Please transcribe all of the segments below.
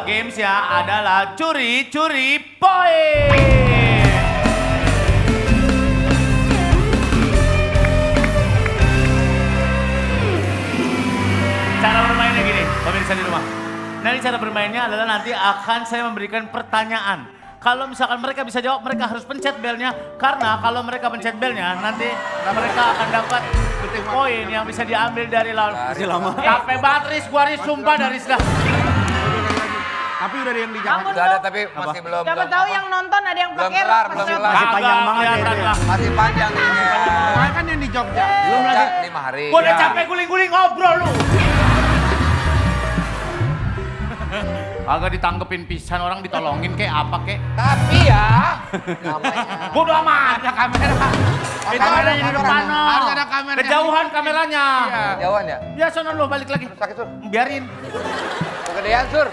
gamesnya adalah curi-curi poin. Cara bermainnya gini, pemirsa di rumah. Nanti cara bermainnya adalah nanti akan saya memberikan pertanyaan. Kalau misalkan mereka bisa jawab, mereka harus pencet belnya. Karena kalau mereka pencet belnya, nanti mereka akan dapat poin yang bisa diambil dari lawan. Masih lama. Capek banget Riz, gua Riz, sumpah dari Riz dah. Tapi udah ada yang dijawab. Udah ada tapi masih belum. Siapa tahu yang nonton ada yang Belum pakai kelar, belum kelar. Masih panjang banget ya. Masih panjang nih. Kemarin kan yang di Jogja. Belum lagi. 5 hari. Gua udah capek guling-guling ngobrol lu. Agak ditanggepin pisan orang ditolongin kayak apa kek. Tapi ya namanya. Bodoh amat, ada kamera. Itu kameranya di depan no. Harus ada kamera. Kejauhan kameranya. Jauhan ya? Ya sono lu balik lagi. Sakit Sur. Biarin. Kegedean Sur.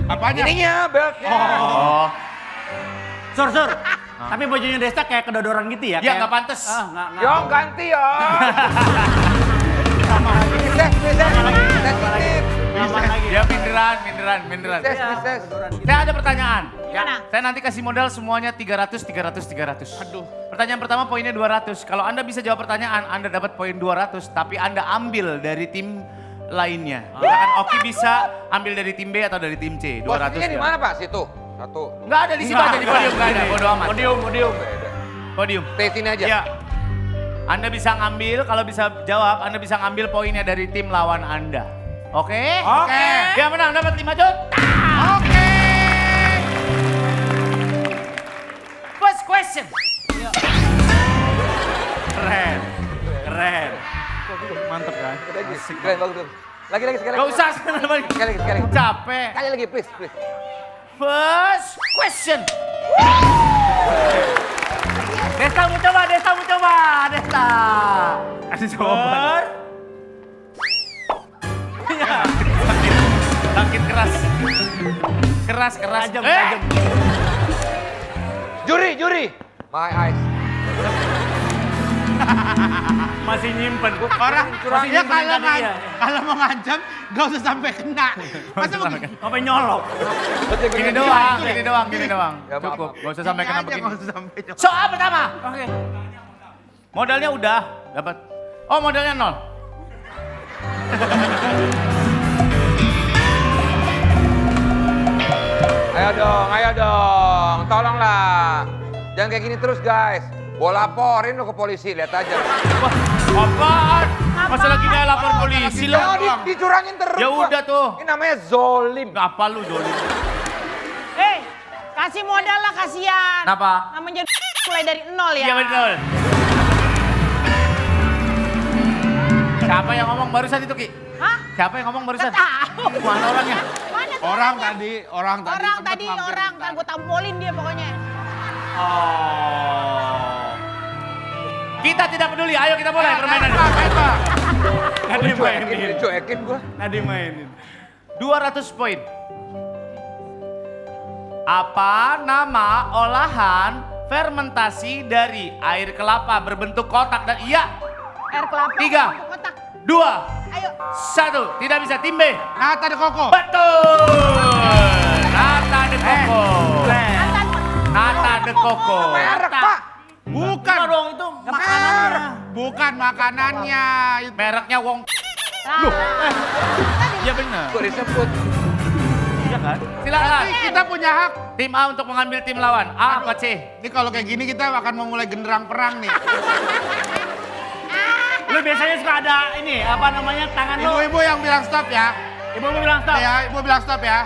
Apanya? Ininya beltnya. Oh. Sur. Tapi bajunya Desta kayak kedodoran gitu ya? Ya nggak pantas. Nggak. Yo ganti yo. Sensitif. Ya minderan. Tes. Saya ada pertanyaan. Gimana? Saya nanti kasih modal semuanya 300. Aduh. Pertanyaan pertama poinnya 200. Kalau Anda bisa jawab pertanyaan, Anda dapat poin 200. Tapi Anda ambil dari tim lainnya. Misalkan Oki bisa ambil dari tim B atau dari tim C. 200. Posisinya di ya. mana Pak? Situ. Satu. Nggak ada di situ aja di podium. Nggak ada. Bodo amat. Podium. Stay sini aja. Ya. Anda bisa ngambil, kalau bisa jawab, Anda bisa ngambil poinnya dari tim lawan Anda. Oke? Oke. Dia menang dapat 5 juta. Oke. First question. Keren. Mantep kan? Keren bagus. Lagi sekali. Gak usah sekali lagi. Sekali lagi. Capek. Sekali lagi please. First question. Desta mau coba. Desta. Kasih jawaban. Sakit keras. Keras. Tajam. Juri. My eyes. Masih nyimpen. Orang Masih ya nyimpen yang tadi ya. kalau mau ngancam gak usah sampai kena. Masa begitu? Sampai nyolok. Gini doang. Ya, maaf, Cukup, maaf. gak usah sampai kena Aja begini. nggak usah sampai nyolok. Soal pertama. Oke. Modalnya udah dapat. Oh, modalnya 0. Ayo dong. Tolonglah. Jangan kayak gini terus guys. Gua laporin lo ke polisi, lihat aja. Wah, apaan? Masa lagi dia lapor polisi lo? Dicurangin terus. Ya gua. udah tuh. Ini namanya zolim. Apa lu Jolim? Kasih modal lah kasihan. Kenapa? Namanya mulai dari nol ya. Iya betul. Siapa yang ngomong barusan itu Ki? Hah? Siapa yang ngomong barusan? Nggak tahu. Mana orangnya? Mana tuh Orang orangnya? tadi Orang sempet tadi, mampir orang. bentar. Kan gue tampolin dia pokoknya. Oh. Kita tidak peduli, ayo kita mulai permainan. Nggak dimainin. Dicuekin gua. Nggak dimainin. 200 poin. Apa nama olahan fermentasi dari air kelapa berbentuk kotak dan iya? Air kelapa. 3, Kotak. 2, Ayo. 1. Tidak bisa tim B. Nata de Coco. Betul. Nata de Coco. Mantan. Nata de Coco. Merek Pak. Bukan. Enggak dong, itu makanannya. Bukan makanannya. Mereknya Wong. Loh. Iya benar. Gua disebut. Iya kan? Silakan. Tapi kita punya hak. Tim A untuk mengambil tim lawan. A apa C? Ini kalau kayak gini kita akan memulai genderang perang nih. Lu biasanya suka ada ini, apa namanya, tangan lu. Ibu-ibu yang bilang stop ya. Ibu bilang stop. Ya, ibu bilang stop ya.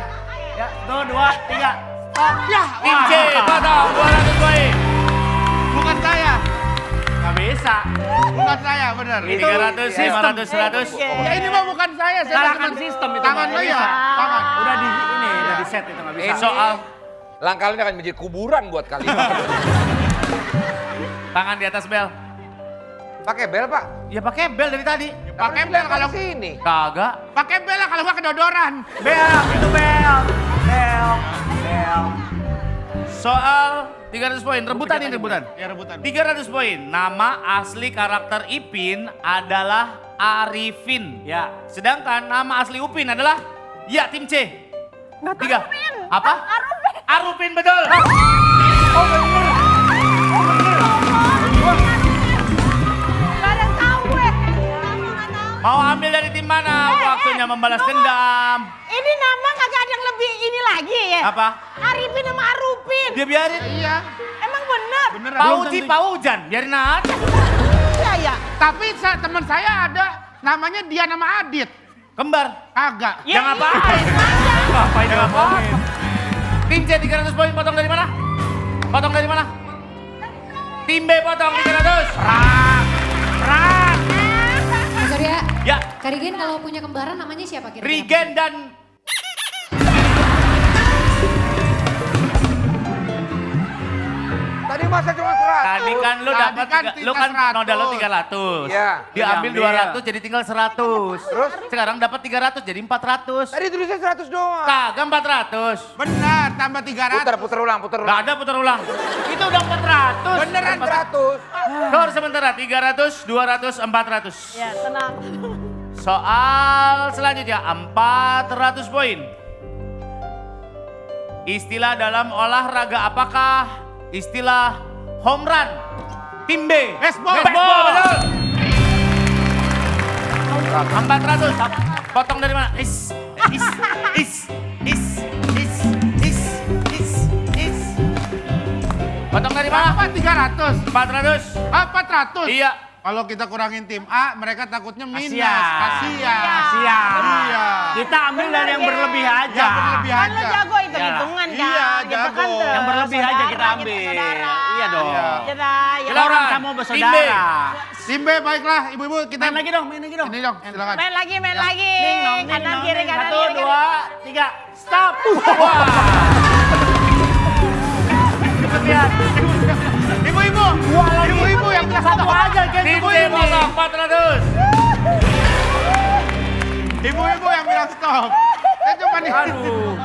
Ya, 1, 2, 3. Stop. Ya, Tim C, potong 200 poin. bukan saya. Nggak bisa. Bukan saya, benar. 300, 500, 100. Ya ini mah bukan saya. Salahkan cuma- sistem itu. Tangan nggak lo ya, bisa. tangan. Udah di ini, udah di set itu nggak bisa. Ini soal Langkah ini akan menjadi kuburan buat kalian. tangan di atas bel. Pakai bel Pak. Ya pakai bel dari tadi. Pakai bel kalau sini. Kagak. pakai bel lah kalau nggak kedodoran. Bel, itu bel. Bel. Soal 300 poin, rebutan ini rebutan. Ya rebutan. 300 poin. Nama asli karakter Ipin adalah Arifin. Ya. Sedangkan nama asli Upin adalah ya tim C. Tiga. Arupin. Apa? Arupin. Arupin betul. Oh bener. Gak ada yang tahu gue. Mau ambil dari tim mana? Waktunya membalas dendam. Ini nama kagak ada yang lebih ini lagi ya? Apa? Arifin sama Arupin. Dia biarin. Iya, Emang bener? beneran. Pauji, Paujan. Biarin aja. Iya ya. Tapi teman saya ada namanya Dian sama Adit. Kembar. Agak. Yang ngapain? Ngapain dia ngomongin? Tim C 300 poin potong dari mana? Potong dari mana? Tim B potong 300. Mas Surya, Ya, Kak Rigen kalau punya kembaran namanya siapa kira-kira? Rigen dan Tadi masa cuma 100. tadi kan lu Tadi dapat kan lu kan 100. modal lu 300. Iya. Diambil Diambil. 200 jadi tinggal 100. Terus? Sekarang dapat 300 jadi 400. Tadi tulisnya 100 doang. Kagak 400. Benar, tambah 300. Putar ulang. Gak ada putar ulang. Itu udah 400. Beneran. 400. Skor sementara 300, 200, 400. Ya tenang. Soal selanjutnya 400 poin. Istilah dalam olahraga apakah istilah home run? Tim B. Baseball. Baseball, betul. 400. Potong dari mana? Is. Potong dari mana? Apa 300? 400. Ah, 400? Iya. Kalau kita kurangin tim A, mereka takutnya minus. Kasian. Kasian. Siap. Iya. Kita ambil dari yang berlebih aja. Yang berlebih Kan lo aja. jago hitung-hitungan kan? Iya, Gitu jago. kan, tuh. Yang berlebih aja kita Saudara, ambil. saudara. Iya dong. Iya. Ya dah, ya Kita dah. orang Tim sama B. bersaudara. Tim B, baiklah. Ibu-ibu, kita... Main lagi dong, main lagi dong. Ini dong, silakan. Main lagi, main lagi. Ning dong, Kanan kiri, kanan 1, kiri. 2, 3, stop. Wah. Lihat. Ibu-ibu. Ibu-ibu yang bilang Satu aja kayak Tim C ibu-ibu. potong 400. Ibu-ibu yang bilang stop. Saya cuma nih. Aduh.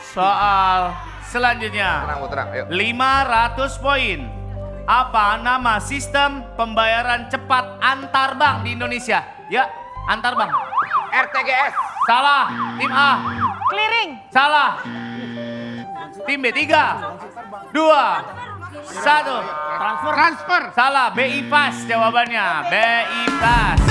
Soal selanjutnya. Tenang, Bu, tenang. Ayo. 500 poin. Apa nama sistem pembayaran cepat antar bank di Indonesia? Ya, antar bank. RTGS. Salah. Tim A. Clearing. Salah. Tim B 3, 2, 1. Transfer. Salah. BI Fast jawabannya. BI Fast.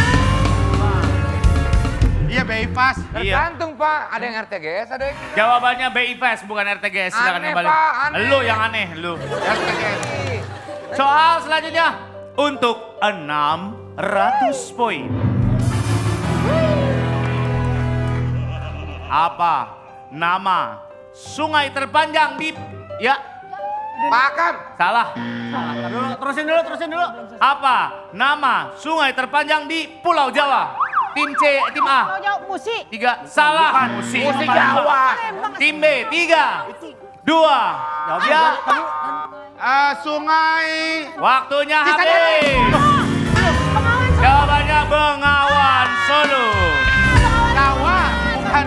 Iya, BI Fast. Iya. Tergantung, Pak. Ada yang RTGS, ada yang... Jawabannya BI Fast bukan RTGS. Silakan Aneh, kembali. Pak, aneh. Lu yang aneh, lu. RTGS. Soal selanjutnya untuk 600 poin. Apa nama sungai terpanjang di Pakam. salah. Terusin dulu. Apa nama sungai terpanjang di Pulau Jawa? Tim C, tim A. Mau jawab musik. 3, salah. Musik Jawa. Tim B 3, 2. Ya, Sungai... waktunya Sisa habis. Jawabannya Bengawan Solo. Jawa. Bukan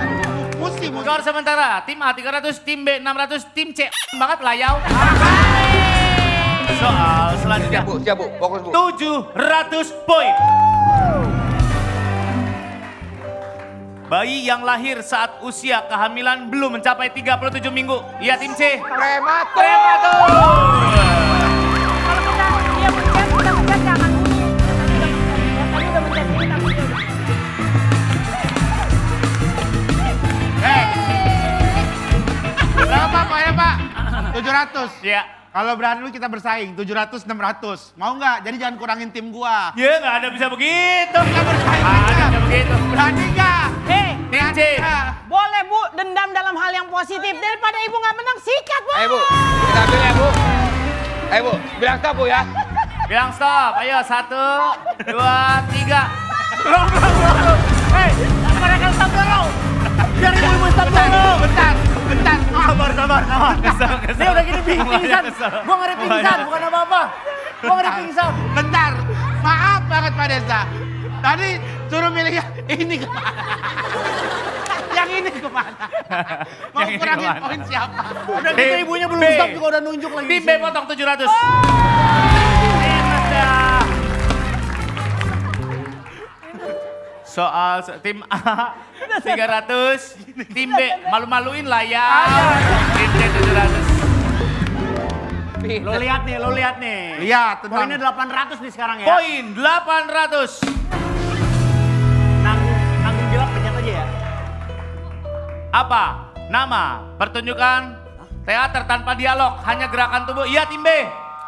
musim. Skor sementara, tim A 300, tim B 600, tim C banget layau. Soal selanjutnya, Siap, Bu. Fokus, Bu. 700 poin. Bayi yang lahir saat usia kehamilan belum mencapai 37 minggu. Iya tim C. Prematur. Prematur. Kalau dia mencet jangan bunyi. Tadi udah mencet ini tapi dia udah. Berapa Pak ya Pak? 700. Iya. Kalau berani kita bersaing, 700, 600. Mau nggak? Jadi jangan kurangin tim gua. Ya nggak ada bisa begitu. Kita bersaing Ada aja. bisa begitu. Berani nggak? Hei, Tim C. boleh Bu dendam dalam hal yang positif daripada Ibu nggak menang sikat Bu. Ayo, Bu. Kita ambil ya, Bu. Ayo, Bu. Bilang stop, Bu, ya. Bilang stop. Ayo 1, 2, 3. Hei, mereka stop dulu. Biar ibu-ibu stop dulu. Bentar. Sabar. Dia udah gini pingsan. Gua ngeri pingsan, bukan apa-apa. Gua ngeri pingsan. Bentar. Maaf banget Pak Desa. Tadi suruh milih ini kemana? Yang ini kemana? Mau Yang ini kurangin kemana? poin siapa? Udah gitu ibunya belum B. stop juga udah nunjuk lagi. Tim di B sini. potong 700. Tim A 300, tim B malu-maluin lah ya. Tim C 700. Lo lihat nih. Lihat, tenang. Poinnya 800 nih sekarang ya. Poin 800. Nanggung gelap pencet aja ya. Apa nama pertunjukan teater tanpa dialog, hanya gerakan tubuh? Iya, tim B.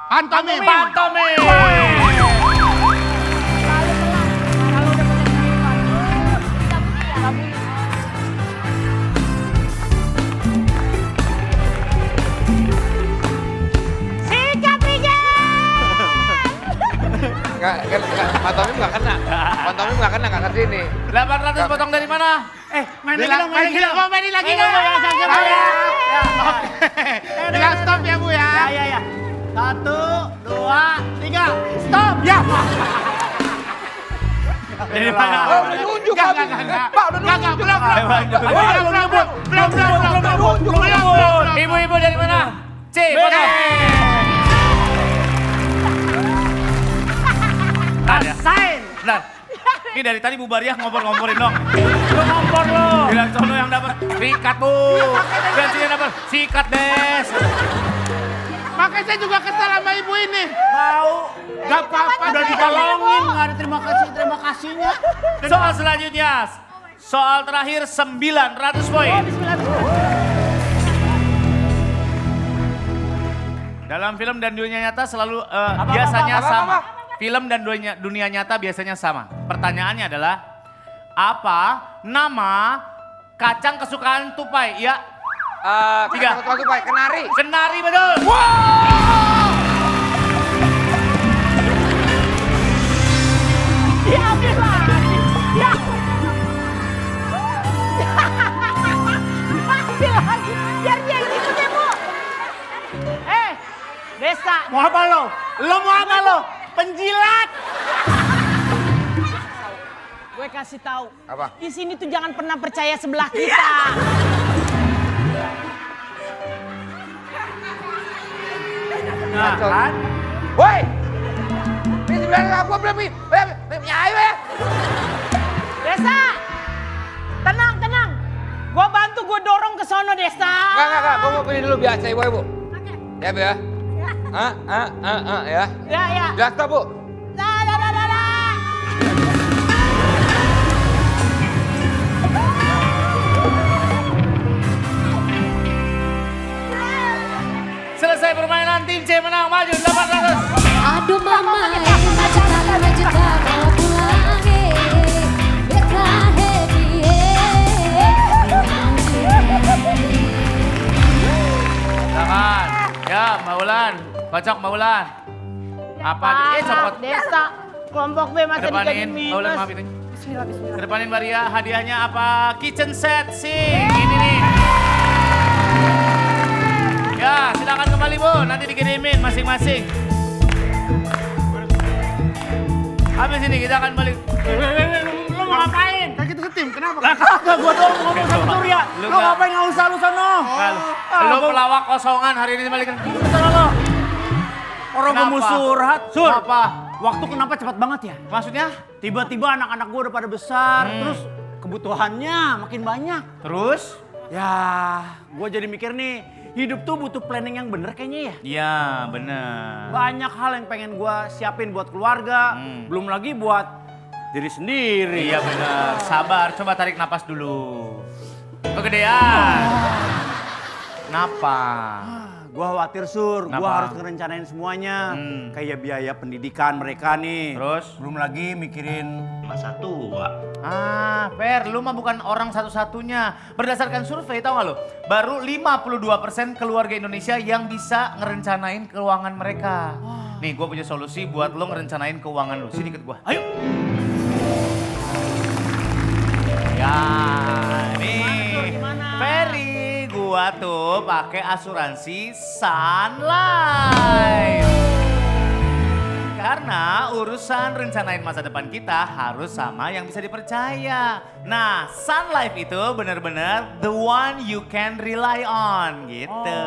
Pantomim. Pantomim. Kalau udah pencet kehidupan. Kita bunyi ya. Nggak bunyi. Sikat Rijal! Pantomim nggak kena. Pantomim nggak kena, nggak kesini. 800 potong dari mana? Main lagi Bilang, dong, main lagi dong. Mau main lagi Ayo, nggak? ayo, ayo, ayo, ayo. Oke. Bilang stop ya Bu ya. Ya. 1, 2, 3, stop. Ya. Dari mana? Oh, udah nunjuk Pak. Pak, udah nunjuk. Belum. Ibu-ibu dari mana? C, potong. Rasain. Bentar. Ini dari tadi Bu Bariah ngompor-ngomporin dong. Lu ngompor lu. Bilang sono yang dapat sikat Bu. Dan sini dapat sikat Des. Makanya saya juga kesal sama ibu ini. Tahu. Gak apa-apa. Udah ditolongin, nggak ada terima kasihnya. Soal selanjutnya. Soal terakhir 900 poin. Dalam film dan dunia nyata selalu biasanya apa, sama. apa? Film dan dunia nyata biasanya sama. Pertanyaannya adalah apa nama kacang kesukaan tupai? Ya, Tiga. Satu Pak, kenari. kenari betul. Diambil lagi. Ya. Diambil lagi. Biar dia yang ikut ya, Bu. Desa. Mau apa lo? Lo mau apa lo? Penjilat. Gue kasih tahu. Apa? Di sini tuh jangan pernah percaya sebelah kita. Nah, kan? Woi! Ini sebenarnya aku belum nyayu ya. Desa. Tenang, tenang. Gue bantu, gue dorong ke sono, Desa. Enggak. Gue mau pilih dulu biasa ibu ibu. Ya Bu ya. Ya. Ya. Ya stop Bu. Dah. Selesai permainan, tim C menang, maju 800. Aduh mama, maju bawa pulang, beta happy, Silakan. Ya, Mbak Ulan. Kocok Mbak Ulan. Apa? Copot. Desa. Kelompok B masih Kedepanin, jadi Mbak Ulan minus. maaf itu. Kedepanin Maria, hadiahnya apa? Kitchen set sih. Ini nih. Ya, silakan kembali Bu, nanti dikirimin masing-masing. Habis ini kita akan balik. Lo mau ngapain? Kan kita setim, kenapa? Lah kagak, gua doang mau ngomong sama Surya. Lu Lo nggak- ngapain nggak usah lu sono? Lu pelawak kosongan hari ini balikan. Sana lo. Orang gue Kenapa? mau surhat. Sur, Apa? waktu kenapa cepat banget ya? Maksudnya? Tiba-tiba anak-anak gue udah pada besar, terus kebutuhannya makin banyak. Terus? Ya, gue jadi mikir nih, hidup tuh butuh planning yang bener kayaknya ya. Iya, bener. Banyak hal yang pengen gue siapin buat keluarga, belum lagi buat diri sendiri. Iya bener. Sabar, coba tarik napas dulu. Kegedean. Kenapa? Gue khawatir Sur, gue Kenapa? harus ngerencanain semuanya. Kayak biaya pendidikan mereka nih. Terus? Belum lagi mikirin masa tua. Ah, Fer, lu mah bukan orang satu-satunya. Berdasarkan survei, tau gak lu? Baru 52% keluarga Indonesia yang bisa ngerencanain keuangan mereka. Nih, gue punya solusi buat lu ngerencanain keuangan lu. Sini ikut gue. Ayo. Ya, nih. Ferry, gua tuh pakai asuransi Sun Life. Karena urusan rencanain masa depan kita harus sama yang bisa dipercaya. Nah, Sun Life itu benar-benar the one you can rely on gitu.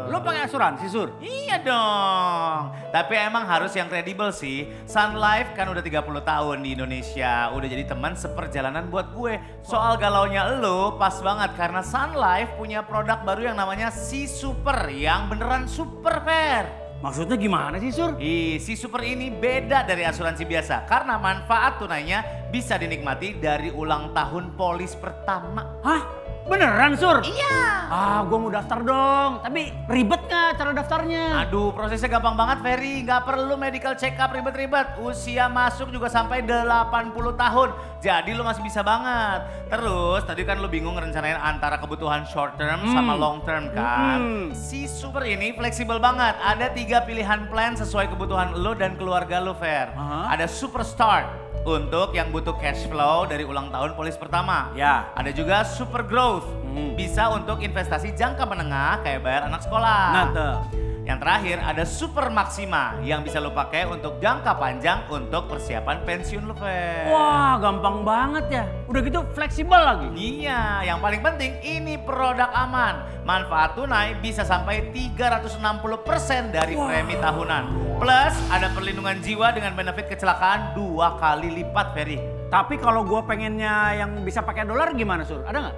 Lo pakai asuransi Sur? Iya dong. Tapi emang harus yang kredibel sih. Sun Life kan udah 30 tahun di Indonesia. Udah jadi teman seperjalanan buat gue. Soal galaunya lo pas banget karena Sun Life punya produk baru yang namanya Si Super yang beneran super fair. Maksudnya gimana sih, Sur? Si Super ini beda dari asuransi biasa karena manfaat tunainya bisa dinikmati dari ulang tahun polis pertama. Hah? Beneran, Sur? Iya. Gua mau daftar dong. Tapi ribet nggak cara daftarnya? Aduh, prosesnya gampang banget, Ferry. Nggak perlu medical check up ribet-ribet. Usia masuk juga sampai 80 tahun. Jadi lu masih bisa banget. Terus, tadi kan lu bingung rencanain antara kebutuhan short term sama long term kan? Si Super ini fleksibel banget. Ada 3 pilihan plan sesuai kebutuhan lu dan keluarga lu, Fer. Ada Super Start untuk yang butuh cash flow dari ulang tahun polis pertama. Ya. Ada juga Super Growth. Bisa untuk investasi jangka menengah kayak bayar anak sekolah. Nah, tuh. Yang terakhir ada Super Maxima yang bisa lo pakai untuk jangka panjang untuk persiapan pensiun lo, Fer. Wah, gampang banget ya. Udah gitu fleksibel lagi. Iya, yang paling penting ini produk aman. Manfaat tunai bisa sampai 360% dari premi tahunan. Plus ada perlindungan jiwa dengan benefit kecelakaan 2 kali lipat, Ferry. Tapi kalau gua pengennya yang bisa pakai dolar gimana, Sur? Ada nggak?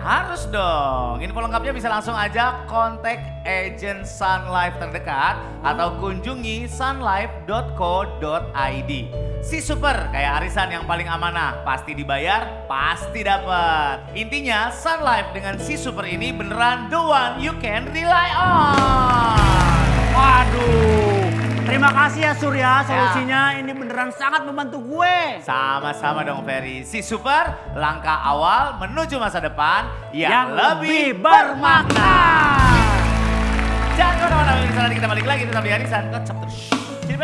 Harus dong. Info lengkapnya bisa langsung aja kontak agent Sun Life terdekat atau kunjungi sunlife.co.id. Si Super kayak arisan yang paling amanah, pasti dibayar, pasti dapat. Intinya Sun Life dengan Si Super ini beneran the one you can rely on. Waduh. Terima kasih ya, Sur ya. Solusinya ini beneran sangat membantu gue. Sama-sama dong, Ferry. Si Super, langkah awal menuju masa depan yang lebih bermakna. Jangan kemana-mana, kita balik lagi tetap di arisan. Kocok terus. Jadi,